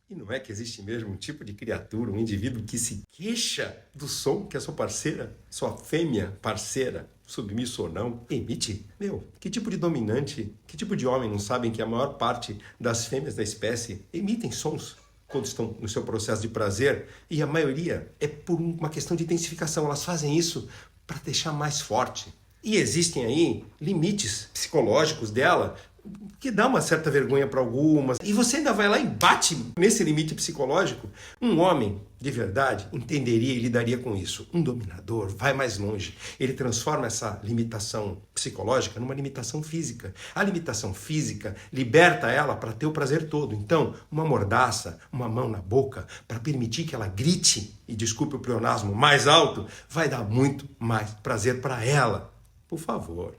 E não é que existe mesmo um tipo de criatura, um indivíduo que se queixa do som que a sua parceira, sua fêmea parceira, submisso ou não, emite? Meu, que tipo de dominante, que tipo de homem não sabem que a maior parte das fêmeas da espécie emitem sons quando estão no seu processo de prazer? E a maioria é por uma questão de intensificação. Elas fazem isso para deixar mais forte. E existem aí limites psicológicos dela que dá uma certa vergonha para algumas. E você ainda vai lá e bate nesse limite psicológico? Um homem de verdade entenderia e lidaria com isso. Um dominador vai mais longe. Ele transforma essa limitação psicológica numa limitação física. A limitação física liberta ela para ter o prazer todo. Então, uma mordaça, uma mão na boca, para permitir que ela grite, e desculpe o pleonasmo, mais alto, vai dar muito mais prazer para ela. Por favor.